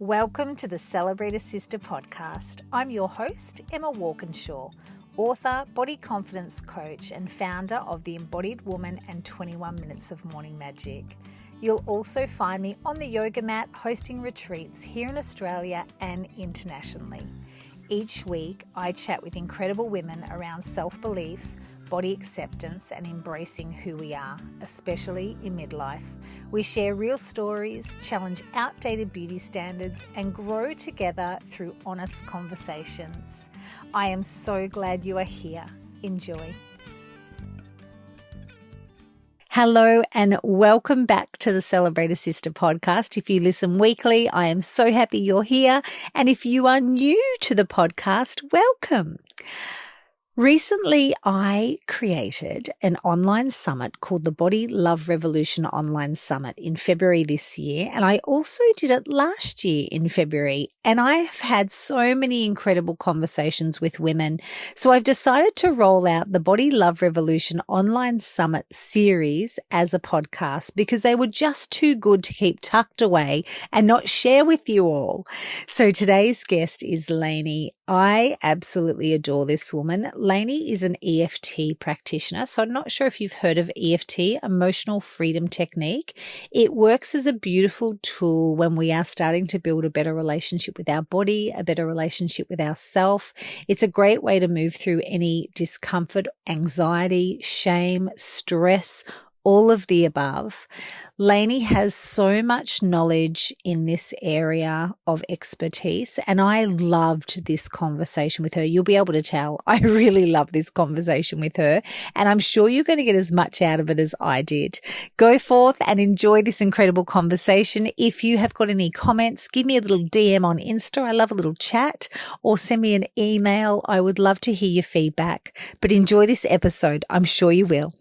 Welcome to the Celebrate a Sister podcast. I'm your host, Emma Walkinshaw, author, body confidence coach, and founder of The Embodied Woman and 21 Minutes of Morning Magic. You'll also find me on the yoga mat hosting retreats here in Australia and internationally. Each week, I chat with incredible women around self-belief, body acceptance, and embracing who we are, especially in midlife. We share real stories, challenge outdated beauty standards, and grow together through honest conversations. I am so glad you are here. Enjoy. Hello and welcome back to the Celebrate a Sister podcast. If you listen weekly, I am so happy you're here. And if you are new to the podcast, welcome. Recently, I created an online summit called the Body Love Revolution Online Summit in February this year. And I also did it last year in February. And I have had so many incredible conversations with women. So I've decided to roll out the Body Love Revolution Online Summit series as a podcast because they were just too good to keep tucked away and not share with you all. So today's guest is Lainey. I absolutely adore this woman. Lainey is an EFT practitioner. So I'm not sure if you've heard of EFT, Emotional Freedom Technique. It works as a beautiful tool when we are starting to build a better relationship with our body, a better relationship with ourself. It's a great way to move through any discomfort, anxiety, shame, stress, all of the above. Lainey has so much knowledge in this area of expertise, and I loved this conversation with her. You'll be able to tell I really love this conversation with her, and I'm sure you're going to get as much out of it as I did. Go forth and enjoy this incredible conversation. If you have got any comments, give me a little DM on Insta. I love a little chat, or send me an email. I would love to hear your feedback, but enjoy this episode. I'm sure you will.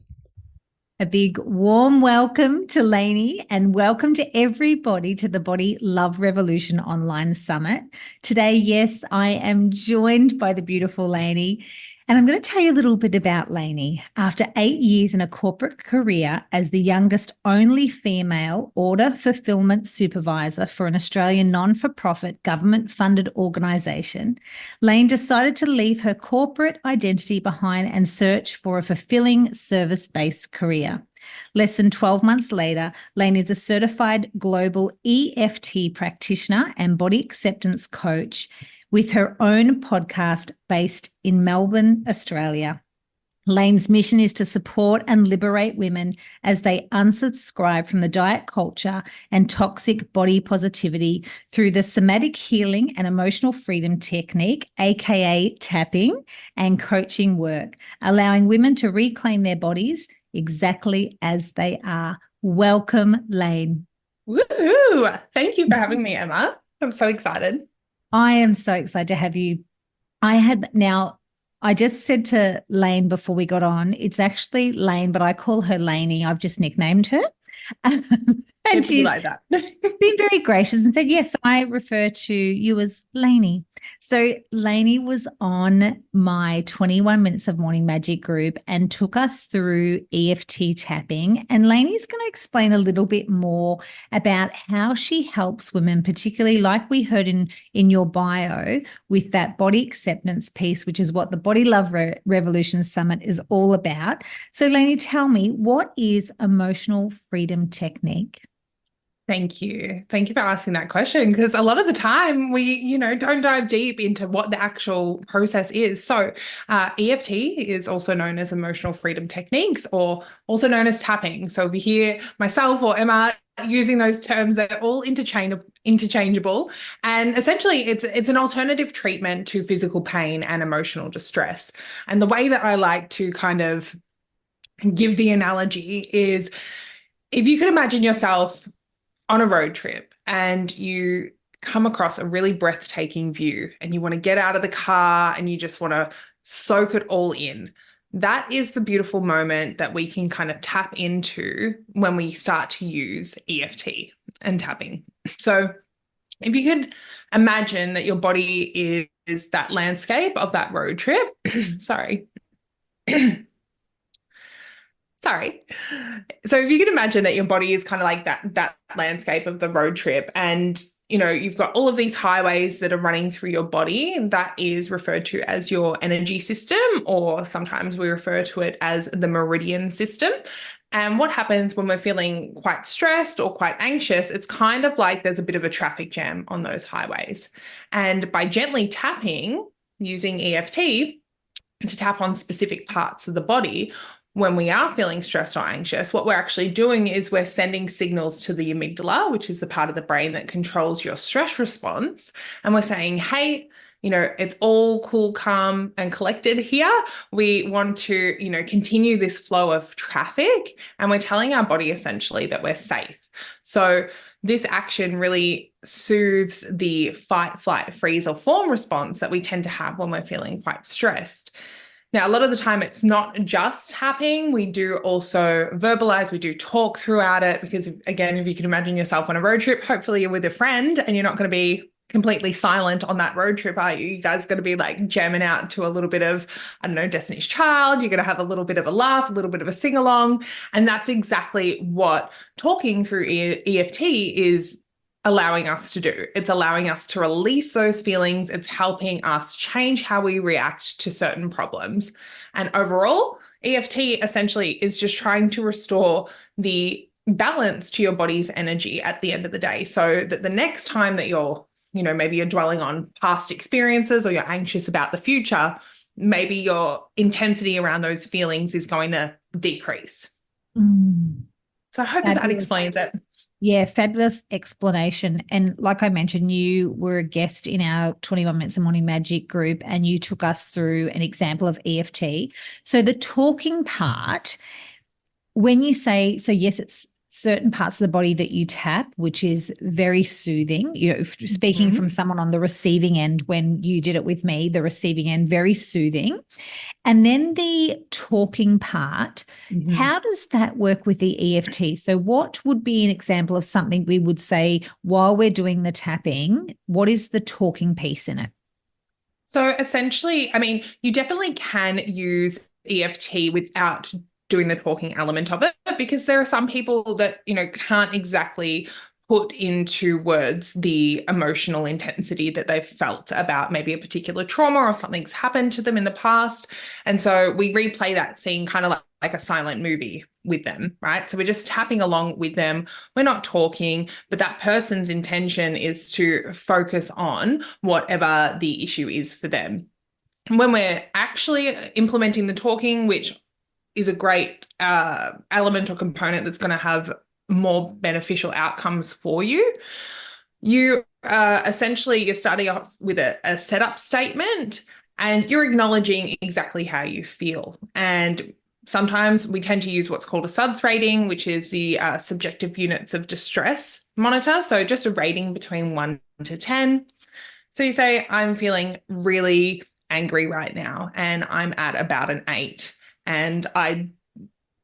A big warm welcome to Lainey and welcome to everybody to the Body Love Revolution Online Summit. Today, yes, I am joined by the beautiful Lainey, and I'm going to tell you a little bit about Lainey. After 8 years in a corporate career as the youngest only female order fulfillment supervisor for an Australian non-for-profit government-funded organisation, Laine decided to leave her corporate identity behind and search for a fulfilling service-based career. Less than 12 months later, Laine is a certified global EFT practitioner and body acceptance coach with her own podcast based in Melbourne, Australia. Laine's mission is to support and liberate women as they unsubscribe from the diet culture and toxic body positivity through the somatic healing and emotional freedom technique, aka tapping, and coaching work, allowing women to reclaim their bodies exactly as they are. Welcome, Laine. Woohoo! Thank you for having me, Emma. I'm so excited. I am so excited to have you. I just said to Laine before we got on, it's actually Laine, but I call her Lainey. I've just nicknamed her. And she's like that. been very gracious and said, yes, I refer to you as Lainey. So Lainey was on my 21 Minutes of Morning Magic group and took us through EFT tapping. And Lainey's going to explain a little bit more about how she helps women, particularly like we heard in your bio, with that body acceptance piece, which is what the Body Love Revolution Summit is all about. So Lainey, tell me, what is emotional freedom technique? Thank you. Thank you for asking that question, because a lot of the time we, don't dive deep into what the actual process is. So EFT is also known as emotional freedom techniques, or also known as tapping. So if you hear myself or Emma using those terms, they're all interchangeable. And essentially it's an alternative treatment to physical pain and emotional distress. And the way that I like to kind of give the analogy is, if you could imagine yourself on a road trip and you come across a really breathtaking view and you want to get out of the car and you just want to soak it all in. That is the beautiful moment that we can kind of tap into when we start to use EFT and tapping. So if you could imagine that your body is that landscape of that road trip, sorry. Sorry. So if you can imagine that your body is kind of like that landscape of the road trip, and you've got all of these highways that are running through your body. That is referred to as your energy system, or sometimes we refer to it as the meridian system. And what happens when we're feeling quite stressed or quite anxious, it's kind of like there's a bit of a traffic jam on those highways. And by gently tapping using EFT to tap on specific parts of the body, when we are feeling stressed or anxious, what we're actually doing is we're sending signals to the amygdala, which is the part of the brain that controls your stress response. And we're saying, hey, it's all cool, calm, and collected here. We want to, continue this flow of traffic, and we're telling our body essentially that we're safe. So this action really soothes the fight, flight, freeze, or fawn response that we tend to have when we're feeling quite stressed. Now, a lot of the time, it's not just tapping. We do also verbalize, we do talk throughout it, because again, if you can imagine yourself on a road trip, hopefully you're with a friend and you're not going to be completely silent on that road trip, are you? You guys are going to be like jamming out to a little bit of, I don't know, Destiny's Child. You're going to have a little bit of a laugh, a little bit of a sing along. And that's exactly what talking through EFT is allowing us to do. It's allowing us to release those feelings. It's helping us change how we react to certain problems. And overall, EFT essentially is just trying to restore the balance to your body's energy at the end of the day, so that the next time that you're, maybe you're dwelling on past experiences or you're anxious about the future, maybe your intensity around those feelings is going to decrease. So I hope that explains it. Yeah, fabulous explanation. And like I mentioned, you were a guest in our 21 Minutes of Morning Magic group, and you took us through an example of EFT. So the talking part, when you say, so yes, it's certain parts of the body that you tap, which is very soothing. Speaking from someone on the receiving end, when you did it with me, the receiving end, very soothing. And then the talking part, how does that work with the EFT? So what would be an example of something we would say while we're doing the tapping? What is the talking piece in it? So essentially, I mean, you definitely can use EFT without doing the talking element of it, because there are some people that, can't exactly put into words the emotional intensity that they've felt about maybe a particular trauma or something's happened to them in the past. And so we replay that scene kind of like a silent movie with them, right? So we're just tapping along with them. We're not talking, but that person's intention is to focus on whatever the issue is for them. And when we're actually implementing the talking, which is a great element or component that's going to have more beneficial outcomes for you, you essentially, you're starting off with a setup statement, and you're acknowledging exactly how you feel. And sometimes we tend to use what's called a SUDS rating, which is the subjective units of distress monitor. So just a rating between 1 to 10. So you say, I'm feeling really angry right now, and I'm at about an 8. And I'm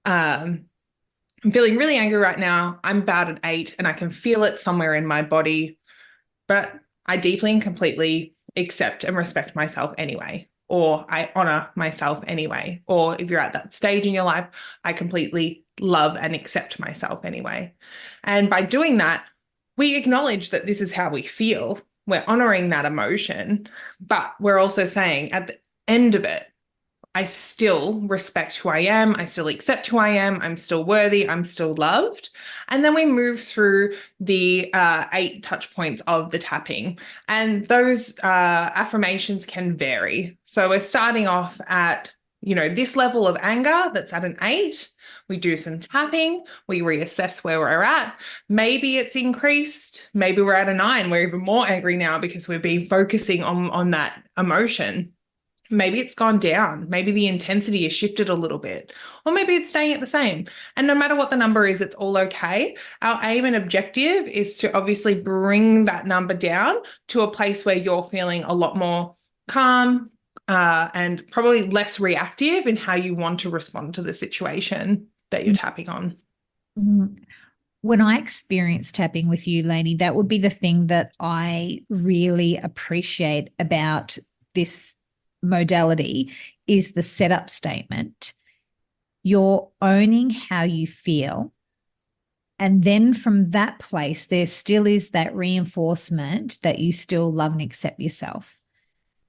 feeling really angry right now. I'm about an 8, and I can feel it somewhere in my body, but I deeply and completely accept and respect myself anyway, or I honor myself anyway. Or if you're at that stage in your life, I completely love and accept myself anyway. And by doing that, we acknowledge that this is how we feel. We're honoring that emotion, but we're also saying at the end of it, I still respect who I am. I still accept who I am. I'm still worthy. I'm still loved. And then we move through the 8 touch points of the tapping. And those affirmations can vary. So we're starting off at, this level of anger that's at an 8. We do some tapping. We reassess where we're at. Maybe it's increased. Maybe we're at a 9. We're even more angry now because we've been focusing on that emotion. Maybe it's gone down. Maybe the intensity has shifted a little bit, or maybe it's staying at the same. And no matter what the number is, it's all okay. Our aim and objective is to obviously bring that number down to a place where you're feeling a lot more calm and probably less reactive in how you want to respond to the situation that you're tapping on. When I experience tapping with you, Lainey, that would be the thing that I really appreciate about this modality is the setup statement. You're owning how you feel, And then from that place, there still is that reinforcement that you still love and accept yourself,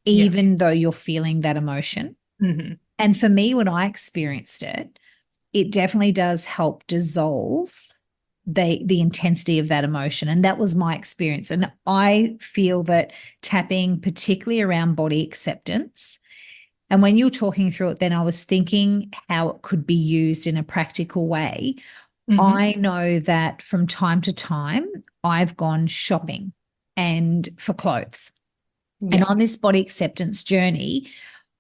Yeah. even though you're feeling that emotion. Mm-hmm. And for me, when I experienced it, it definitely does help dissolve the intensity of that emotion. And that was my experience. And I feel that tapping, particularly around body acceptance, and when you were talking through it, then I was thinking how it could be used in a practical way. Mm-hmm. I know that from time to time, I've gone shopping and for clothes. And Yeah. on this body acceptance journey,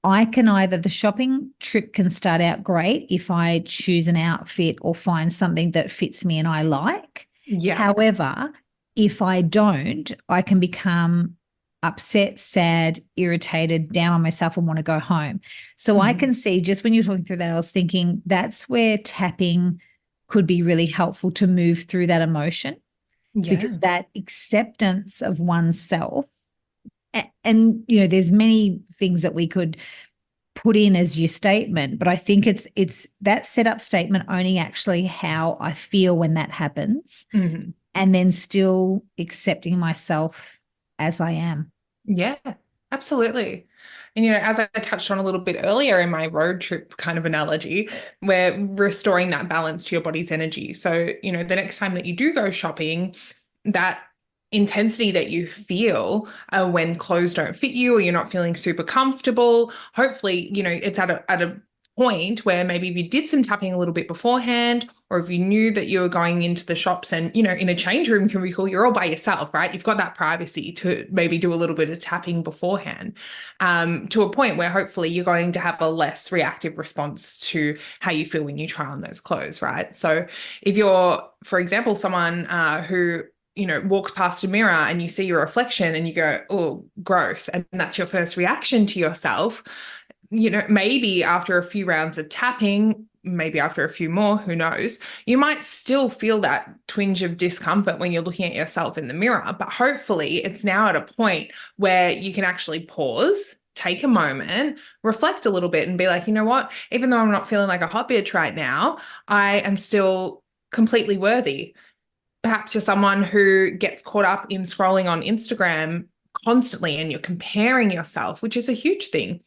I can either, the shopping trip can start out great if I choose an outfit or find something that fits me and I like. Yeah. However, if I don't, I can become upset, sad, irritated, down on myself and want to go home. So I Mm-hmm. can see, just when you're talking through that, I was thinking that's where tapping could be really helpful to move through that emotion, Yeah. because that acceptance of oneself, and there's many things that we could put in as your statement, but I think it's that setup statement owning actually how I feel when that happens, Mm-hmm. and then still accepting myself as I am. Yeah, absolutely. And, as I touched on a little bit earlier in my road trip kind of analogy, we're restoring that balance to your body's energy. So, the next time that you do go shopping, that intensity that you feel when clothes don't fit you or you're not feeling super comfortable, hopefully, it's at a point where maybe if you did some tapping a little bit beforehand, or if you knew that you were going into the shops and, in a change room can be cool, you're all by yourself, right? You've got that privacy to maybe do a little bit of tapping beforehand, to a point where hopefully you're going to have a less reactive response to how you feel when you try on those clothes, right? So if you're, for example, someone who walks past a mirror and you see your reflection and you go, oh, gross. And that's your first reaction to yourself. Maybe after a few rounds of tapping, maybe after a few more, who knows, you might still feel that twinge of discomfort when you're looking at yourself in the mirror. But hopefully it's now at a point where you can actually pause, take a moment, reflect a little bit and be like, you know what, even though I'm not feeling like a hot bitch right now, I am still completely worthy. Perhaps you're someone who gets caught up in scrolling on Instagram constantly and you're comparing yourself, which is a huge thing.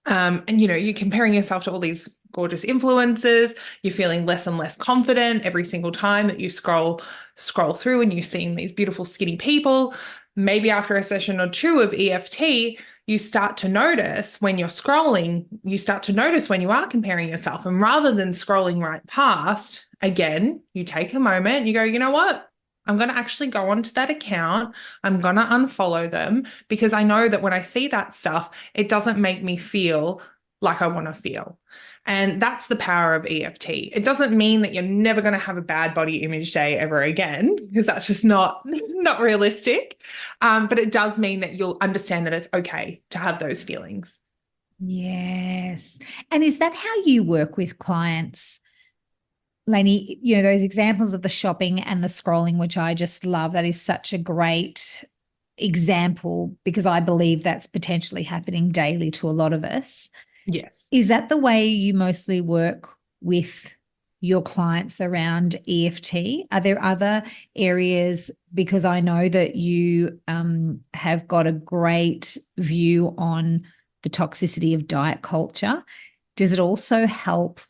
And you're comparing yourself to all these gorgeous influencers. You're feeling less and less confident every single time that you scroll through and you're seeing these beautiful skinny people. Maybe after a session or two of EFT, you start to notice when you're scrolling, you start to notice when you are comparing yourself. And rather than scrolling right past, again, you take a moment, you go, you know what? I'm going to actually go onto that account. I'm going to unfollow them because I know that when I see that stuff, it doesn't make me feel like I want to feel. And that's the power of EFT. It doesn't mean that you're never going to have a bad body image day ever again, because that's just not realistic. But it does mean that you'll understand that it's okay to have those feelings. Yes. And is that how you work with clients, Lainey? Those examples of the shopping and the scrolling, which I just love, that is such a great example because I believe that's potentially happening daily to a lot of us. Yes. Is that the way you mostly work with your clients around EFT? Are there other areas? Because I know that you have got a great view on the toxicity of diet culture. Does it also help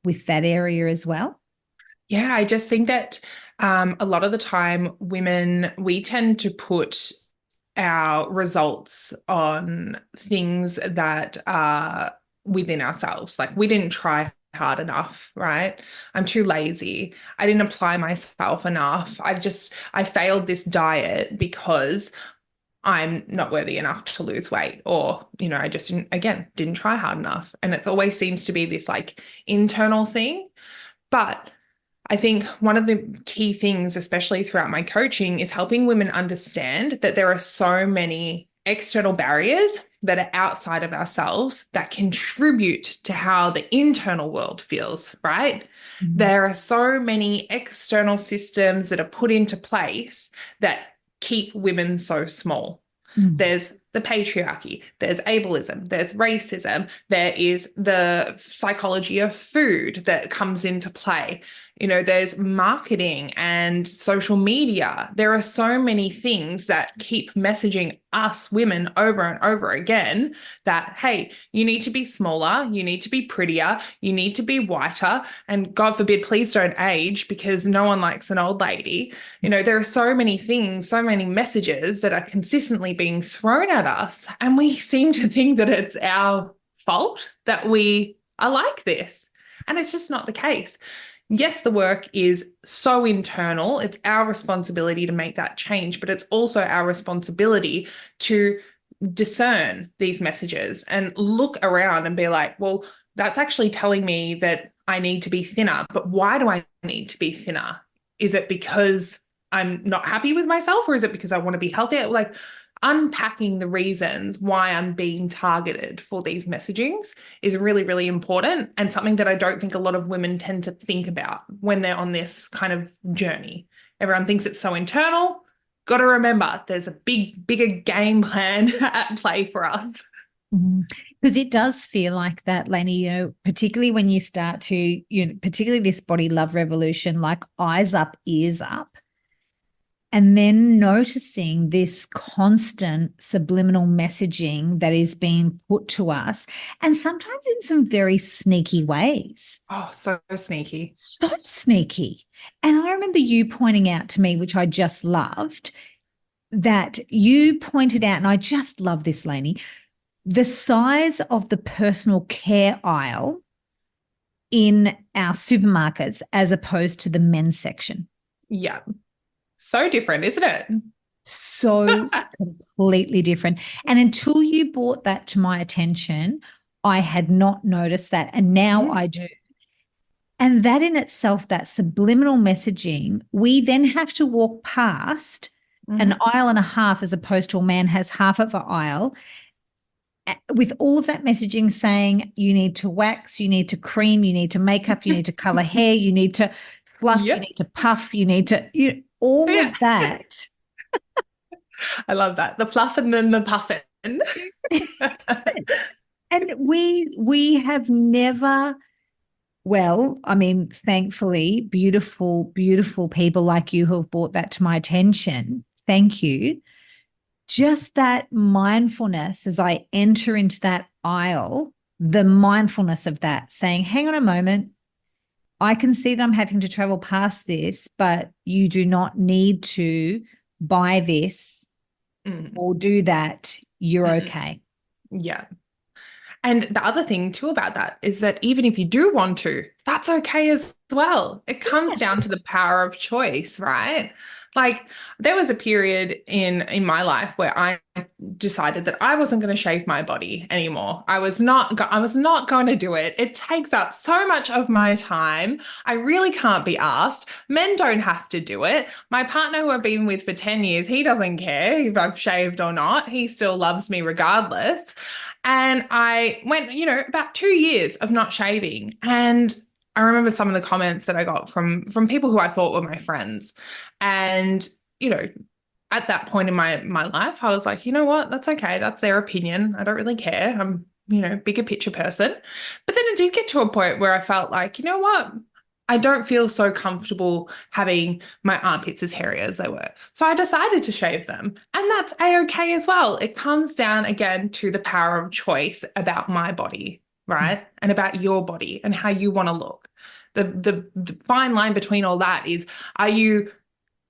with that area as well? Yeah, I just think that a lot of the time, women, we tend to put our results on things that are within ourselves. Like we didn't try hard enough, right? I'm too lazy. I didn't apply myself enough. I failed this diet because I'm not worthy enough to lose weight, or, I just didn't try hard enough. And it always seems to be this like internal thing. But I think one of the key things, especially throughout my coaching, is helping women understand that there are so many external barriers that are outside of ourselves that contribute to how the internal world feels, right? Mm. There are so many external systems that are put into place that keep women so small. Mm. There's the patriarchy, there's ableism, there's racism, there is the psychology of food that comes into play. There's marketing and social media. There are so many things that keep messaging us women over and over again that, hey, you need to be smaller, you need to be prettier, you need to be whiter, and God forbid, please don't age because no one likes an old lady. There are so many things, so many messages that are consistently being thrown at us, and we seem to think that it's our fault that we are like this. And it's just not the case. Yes, the work is so internal. It's our responsibility to make that change, but it's also our responsibility to discern these messages and look around and be like, well, that's actually telling me that I need to be thinner, but why do I need to be thinner? Is it because I'm not happy with myself, or is it because I want to be healthier? Like, unpacking the reasons why I'm being targeted for these messagings is really, really important, and something that I don't think a lot of women tend to think about when they're on this kind of journey. Everyone thinks it's so internal. Got to remember, there's a bigger game plan at play for us. Because it does feel like that, Lainey, particularly when you start to, particularly this body love revolution, like eyes up, ears up. And then noticing this constant subliminal messaging that is being put to us, and sometimes in some very sneaky ways. Oh, so sneaky. So sneaky. And I remember you pointing out to me, which I just loved, that you pointed out, and I just love this, Lainey, the size of the personal care aisle in our supermarkets as opposed to the men's section. Yeah. So different, isn't it? So completely different. And until you brought that to my attention, I had not noticed that. And now I do. And that in itself, that subliminal messaging, we then have to walk past an aisle and a half as opposed to a man has half of an aisle with all of that messaging saying you need to wax, you need to cream, you need to make up, you need to color hair, you need to fluff, you need to puff, you need to, all of that. I love that. The fluff and then the puffing. And we have never, well, I mean, thankfully, beautiful, beautiful people like you who have brought that to my attention. Thank you. Just that mindfulness as I enter into that aisle, the mindfulness of that, saying, hang on a moment, I can see that I'm having to travel past this, but you do not need to buy this or do that. You're okay. Yeah. And the other thing too about that is that even if you do want to, that's okay as well. It comes down to the power of choice, right? Like, there was a period in my life where I decided that I wasn't going to shave my body anymore. I was not going to do it. It takes up so much of my time. I really can't be asked. Men don't have to do it. My partner, who I've been with for 10 years, he doesn't care if I've shaved or not. He still loves me regardless. And I went, about 2 years of not shaving. And I remember some of the comments that I got from people who I thought were my friends. And, at that point in my life, I was like, you know what? That's okay. That's their opinion. I don't really care. I'm, bigger picture person. But then it did get to a point where I felt like, you know what? I don't feel so comfortable having my armpits as hairy as they were. So I decided to shave them. And that's a-okay as well. It comes down again to the power of choice about my body, right? And about your body and how you want to look. The fine line between all that is, are you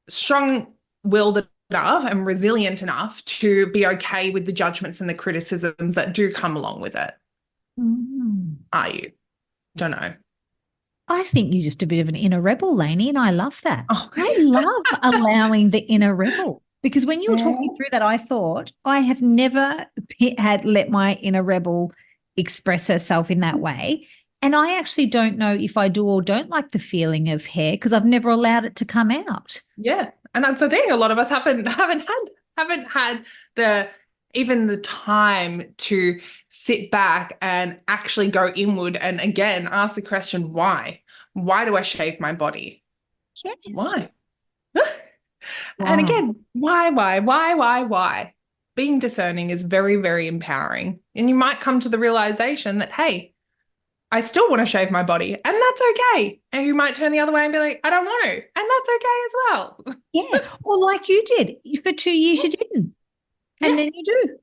strong-willed enough and resilient enough to be okay with the judgments and the criticisms that do come along with it? Are you? Don't know. I think you're just a bit of an inner rebel, Lainey, and I love that. Oh. I love allowing the inner rebel, because when you were talking through that, I thought I have never had let my inner rebel express herself in that way. And I actually don't know if I do or don't like the feeling of hair because I've never allowed it to come out. Yeah. And that's the thing. A lot of us haven't had even the time to sit back and actually go inward and again ask the question, why? Why do I shave my body? Yes. Why? And again, why? Being discerning is very, very empowering. And you might come to the realization that, hey, I still want to shave my body, and that's okay. And you might turn the other way and be like, I don't want to, and that's okay as well. Yeah. Or like you did. For 2 years you didn't. And Yeah, then you do.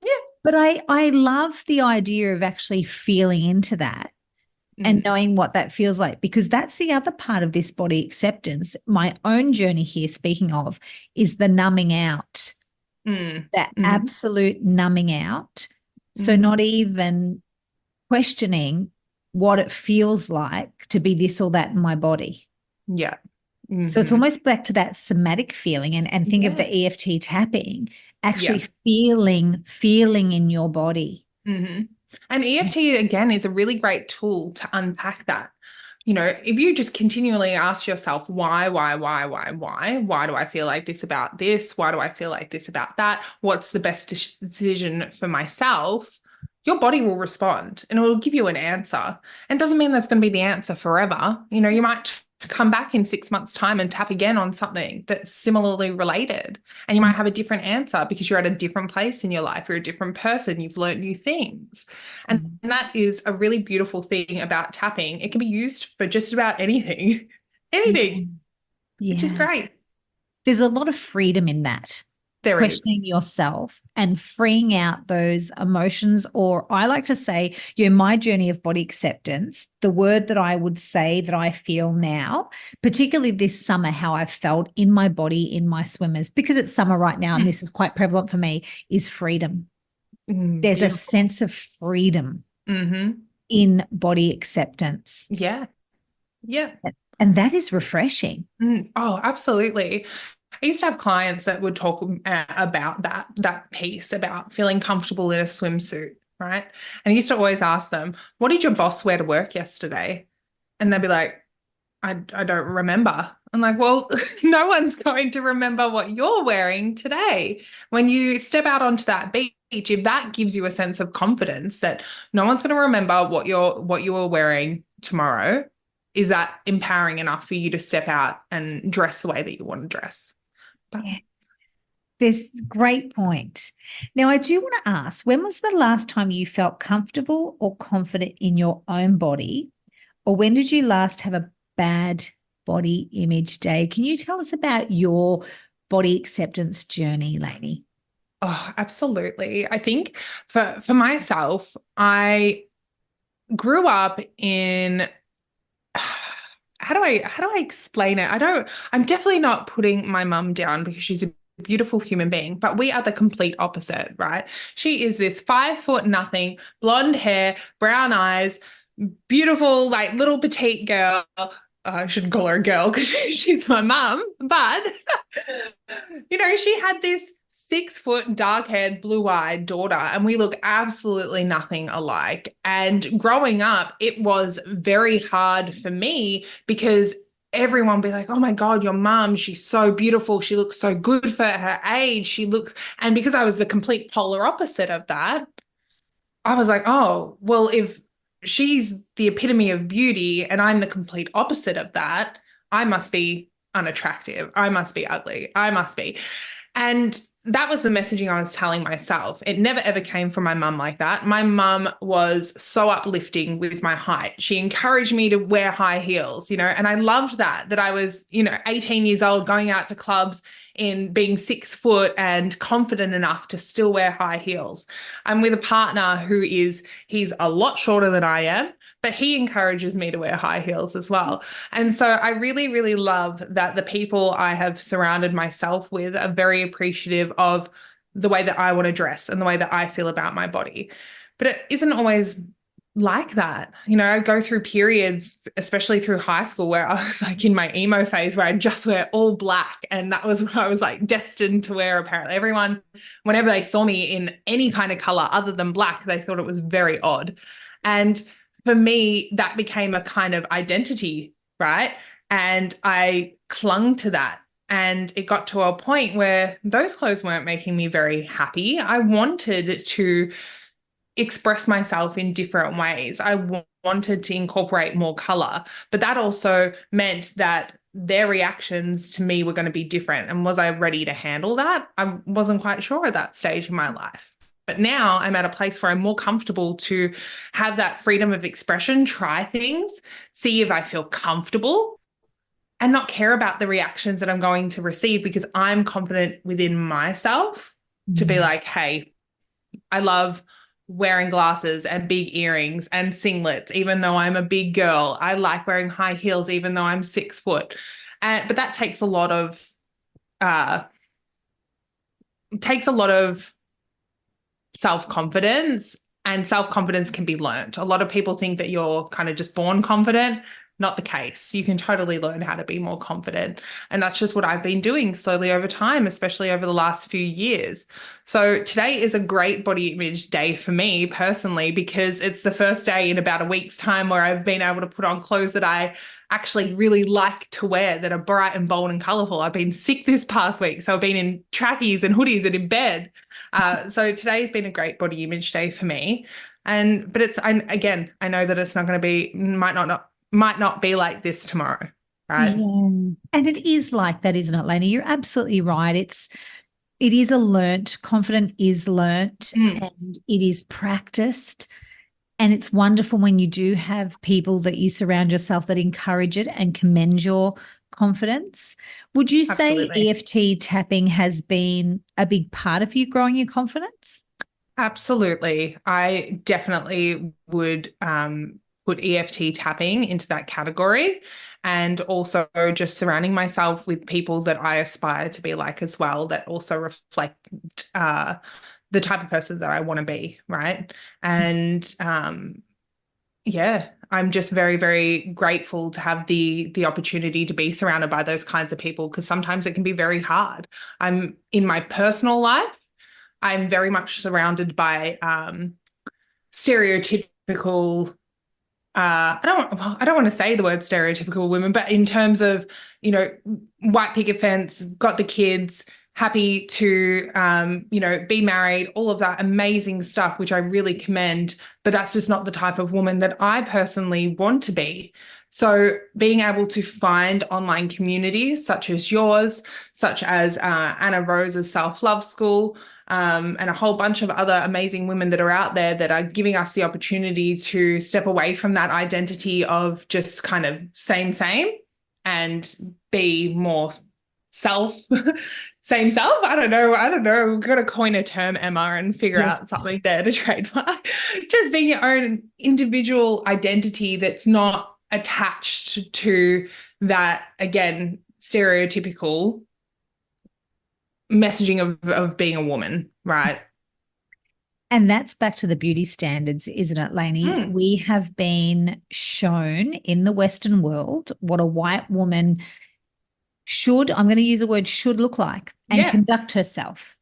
yeah. But I love the idea of actually feeling into that and Mm, knowing what that feels like, because that's the other part of this body acceptance. My own journey here, speaking of, is the numbing out, mm, that mm, absolute numbing out. So mm. not even questioning what it feels like to be this or that in my body. Yeah. So it's Hmm. almost back to that somatic feeling, and think of Yeah. the EFT tapping, actually Yeah. feeling in your body. Hmm. And EFT, again, is a really great tool to unpack that. If you just continually ask yourself, why do I feel like this about this? Why do I feel like this about that? What's the best decision for myself? Your body will respond and it will give you an answer. And it doesn't mean that's going to be the answer forever. You might come back in 6 months' time and tap again on something that's similarly related. And you might have a different answer because you're at a different place in your life. You're a different person. You've learned new things. And Mhm. that is a really beautiful thing about tapping. It can be used for just about anything, Yeah. anything, which is Yeah. great. There's a lot of freedom in that, There is. questioning yourself and freeing out those emotions. Or I like to say, my journey of body acceptance, the word that I would say that I feel now, particularly this summer, how I've felt in my body, in my swimmers, because it's summer right now, and this is quite prevalent for me, is freedom. There's a Beautiful. sense of freedom Hmm. in body acceptance. Yeah. Yeah. And that is refreshing. Oh, absolutely. I used to have clients that would talk about that piece about feeling comfortable in a swimsuit, right? And I used to always ask them, "What did your boss wear to work yesterday?" And they'd be like, I don't remember. I'm like, well, no one's going to remember what you're wearing today. When you step out onto that beach, if that gives you a sense of confidence that no one's going to remember what you were wearing tomorrow, is that empowering enough for you to step out and dress the way that you want to dress? But Yeah. This great point. Now, I do want to ask, when was the last time you felt comfortable or confident in your own body? Or when did you last have a bad body image day? Can you tell us about your body acceptance journey, Lainey? oh, absolutely. I think for myself, I grew up in how do I explain it? I'm definitely not putting my mum down because she's a beautiful human being, but we are the complete opposite, right? She is this 5 foot nothing, blonde hair, brown eyes, beautiful, like little petite girl. I shouldn't call her a girl because she's my mum, but she had this 6 foot, dark haired, blue eyed daughter, and we look absolutely nothing alike. And growing up, it was very hard for me because everyone would be like, oh my God, your mum, she's so beautiful. She looks so good for her age. And because I was the complete polar opposite of that, I was like, oh, well, if she's the epitome of beauty and I'm the complete opposite of that, I must be unattractive. I must be ugly. I must be. And that was the messaging I was telling myself. It never ever came from my mum like that. My mum was so uplifting with my height. She encouraged me to wear high heels, and I loved that I was, 18 years old going out to clubs in being 6 foot and confident enough to still wear high heels. I'm with a partner he's a lot shorter than I am, but he encourages me to wear high heels as well. And so I really, really love that the people I have surrounded myself with are very appreciative of the way that I want to dress and the way that I feel about my body. But it isn't always like that. I go through periods, especially through high school, where I was like in my emo phase where I just wear all black. And that was what I was like destined to wear, apparently. Everyone, whenever they saw me in any kind of color other than black, they thought it was very odd. And for me, that became a kind of identity, right? And I clung to that. And it got to a point where those clothes weren't making me very happy. I wanted to express myself in different ways. I wanted to incorporate more color, but that also meant that their reactions to me were going to be different. And was I ready to handle that? I wasn't quite sure at that stage in my life. But now I'm at a place where I'm more comfortable to have that freedom of expression, try things, see if I feel comfortable, and not care about the reactions that I'm going to receive because I'm confident within myself to be like, hey, I love wearing glasses and big earrings and singlets, even though I'm a big girl. I like wearing high heels, even though I'm 6 foot. But that uh, takes a lot of self-confidence, and self-confidence can be learned. A lot of people think that you're kind of just born confident. Not the case. You can totally learn how to be more confident. And that's just what I've been doing slowly over time, especially over the last few years. So today is a great body image day for me personally, because it's the first day in about a week's time where I've been able to put on clothes that I actually really like to wear, that are bright and bold and colorful. I've been sick this past week, so I've been in trackies and hoodies and in bed. So today's been a great body image day for me. But I know that it's not going to be, might not be like this tomorrow, right? Yeah. And it is like that, isn't it, Lainey? You're absolutely right. It is a learnt, confident is learnt, and it is practiced. And it's wonderful when you do have people that you surround yourself that encourage it and commend your confidence. Would you say Absolutely. EFT tapping has been a big part of you growing your confidence? Absolutely. I definitely would put EFT tapping into that category, and also just surrounding myself with people that I aspire to be like as well, that also reflect the type of person that I want to be, right? And yeah, I'm just very, very grateful to have the opportunity to be surrounded by those kinds of people, because sometimes it can be very hard. I'm in my personal life, I'm very much surrounded by stereotypical. I don't want to say the word stereotypical women, but in terms of, white picket fence, got the kids, happy to, be married, all of that amazing stuff, which I really commend. But that's just not the type of woman that I personally want to be. So being able to find online communities such as yours, such as Anna Rose's Self-Love School, and a whole bunch of other amazing women that are out there that are giving us the opportunity to step away from that identity of just kind of same, and be more self, same self. I don't know. We've got to coin a term, Emma, and figure Yes. out something there to trademark. Just being your own individual identity that's not attached to that, again, stereotypical messaging of being a woman, right? And that's back to the beauty standards, isn't it, Lainey? We have been shown in the Western world what a white woman should, I'm going to use the word should, look like and conduct herself.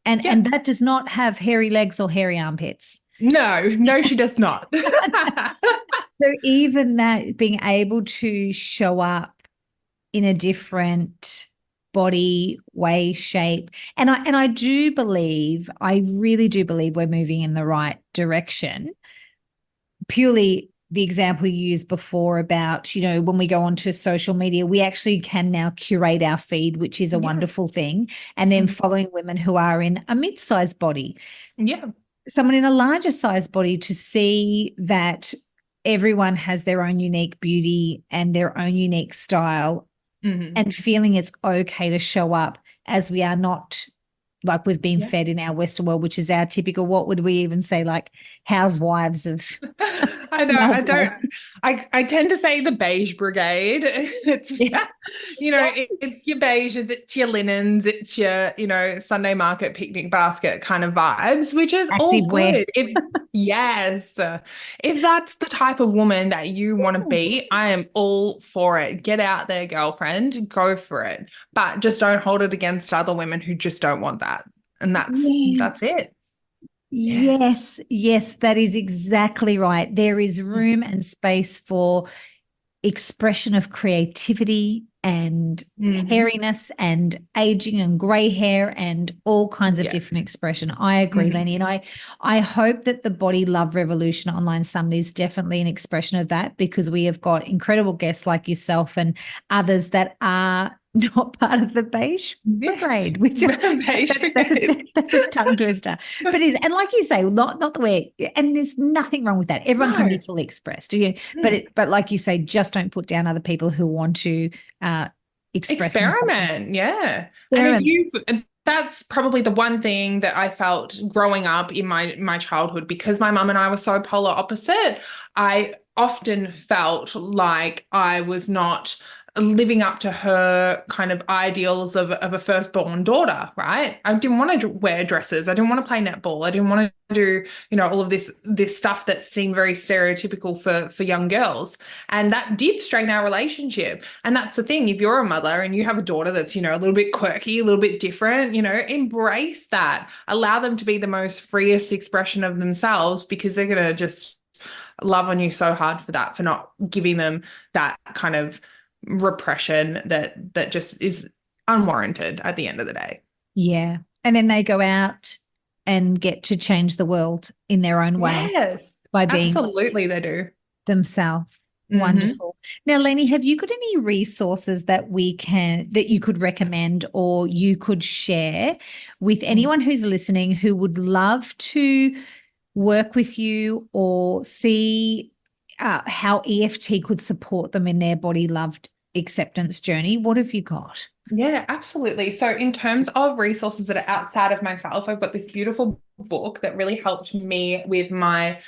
And that does not have hairy legs or hairy armpits. No, she does not. So even that, being able to show up in a different body, way, shape. And I do believe, I really do believe we're moving in the right direction. Purely the example you used before about, when we go onto social media, we actually can now curate our feed, which is a wonderful thing. And then following women who are in a mid-sized body. Yeah. Someone in a larger size body, to see that everyone has their own unique beauty and their own unique style, and feeling it's okay to show up as we are, not like we've been fed in our Western world, which is our typical, what would we even say, like housewives of. I know. I tend to say the beige brigade. It's, it's your beiges, it's your linens, it's your, Sunday market picnic basket kind of vibes, which is all good. Yes. If that's the type of woman that you want to be, I am all for it. Get out there, girlfriend, go for it. But just don't hold it against other women who just don't want that. And that's it. Yes, that is exactly right. There is room and space for expression of creativity and hairiness and aging and grey hair and all kinds of different expression. I agree, Lainey. And I hope that the Body Love Revolution Online Summit is definitely an expression of that, because we have got incredible guests like yourself and others that are not part of the beige brigade, which that's a tongue twister. But and like you say, not the way. And there's nothing wrong with that. Everyone can be No. fully expressed, but like you say, just don't put down other people who want to express themselves. Experiment, yeah. And if Experiment. you that's probably the one thing that I felt growing up in my childhood, because my mum and I were so polar opposite. I often felt like I was not living up to her kind of ideals of a firstborn daughter, right? I didn't want to wear dresses. I didn't want to play netball. I didn't want to do, all of this stuff that seemed very stereotypical for young girls. And that did strain our relationship. And that's the thing. If you're a mother and you have a daughter that's, a little bit quirky, a little bit different, embrace that. Allow them to be the most freest expression of themselves, because they're going to just love on you so hard for that, for not giving them that kind of repression that just is unwarranted at the end of the day. Yeah. And then they go out and get to change the world in their own way. Yes, by being absolutely they do. themselves. Wonderful. Now, Lainey, have you got any resources that you could recommend or you could share with anyone who's listening who would love to work with you or see how EFT could support them in their body love acceptance journey? What have you got? Yeah, absolutely. So in terms of resources that are outside of myself, I've got this beautiful book that really helped me with my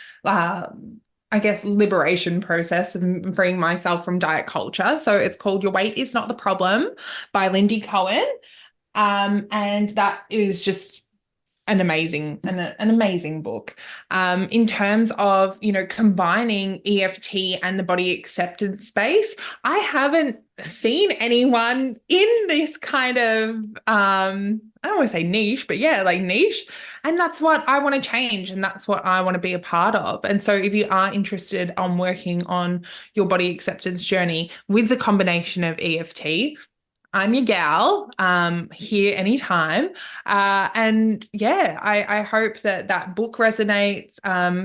liberation process of freeing myself from diet culture. So it's called Your Weight Is Not the Problem by Lindy Cohen. And that is just an amazing book. In terms of, combining EFT and the body acceptance space, I haven't seen anyone in this kind of, I don't want to say niche, but yeah, like niche. And that's what I want to change. And that's what I want to be a part of. And so if you are interested on working on your body acceptance journey with the combination of EFT, I'm your gal, here anytime. And yeah, I hope that book resonates.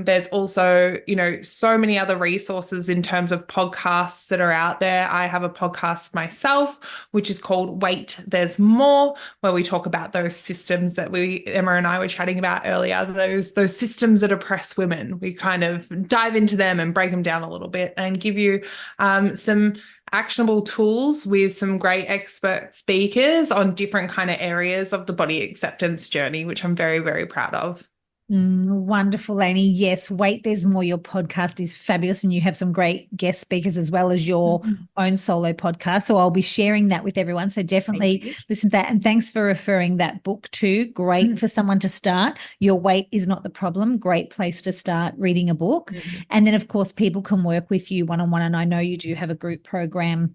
There's also, so many other resources in terms of podcasts that are out there. I have a podcast myself, which is called Wait, There's More, where we talk about those systems that Emma and I were chatting about earlier, those systems that oppress women. We kind of dive into them and break them down a little bit and give you some actionable tools with some great expert speakers on different kind of areas of the body acceptance journey, which I'm very, very proud of. Wonderful, Lainey. Yes, Wait, There's More. Your podcast is fabulous, and you have some great guest speakers as well as your own solo podcast. So I'll be sharing that with everyone. So definitely listen to that. And thanks for referring that book too. Great for someone to start. Your Weight Is Not the Problem. Great place to start reading a book. And then, of course, people can work with you one-on-one. And I know you do have a group program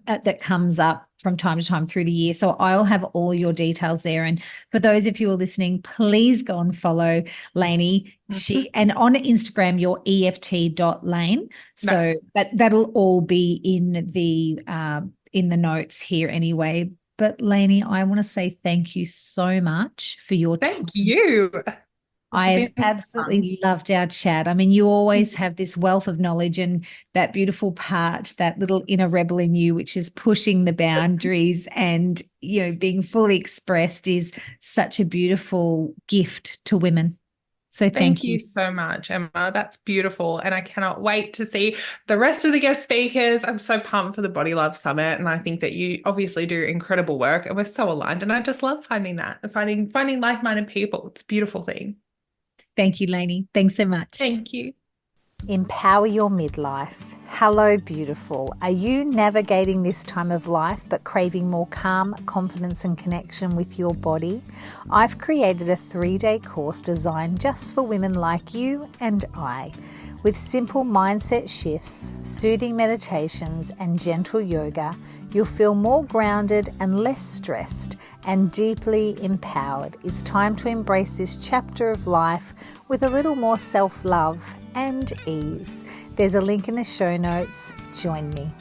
that comes up from time to time through the year. So I'll have all your details there. And for those of you who are listening, please go and follow Lainey. And on Instagram, you're EFT.Laine. So that'll all be in the notes here anyway. But Lainey, I want to say thank you so much for your time. Thank you. I've absolutely loved our chat. I mean, you always have this wealth of knowledge and that beautiful part, that little inner rebel in you, which is pushing the boundaries and, being fully expressed is such a beautiful gift to women. So thank you so much, Emma. That's beautiful. And I cannot wait to see the rest of the guest speakers. I'm so pumped for the Body Love Summit. And I think that you obviously do incredible work and we're so aligned. And I just love finding like-minded people. It's a beautiful thing. Thank you, Lainey. Thanks so much. Thank you. Empower your midlife. Hello, beautiful. Are you navigating this time of life but craving more calm, confidence and connection with your body? I've created a 3-day course designed just for women like you and I. With simple mindset shifts, soothing meditations and gentle yoga, you'll feel more grounded and less stressed and deeply empowered. It's time to embrace this chapter of life with a little more self-love and ease. There's a link in the show notes. Join me.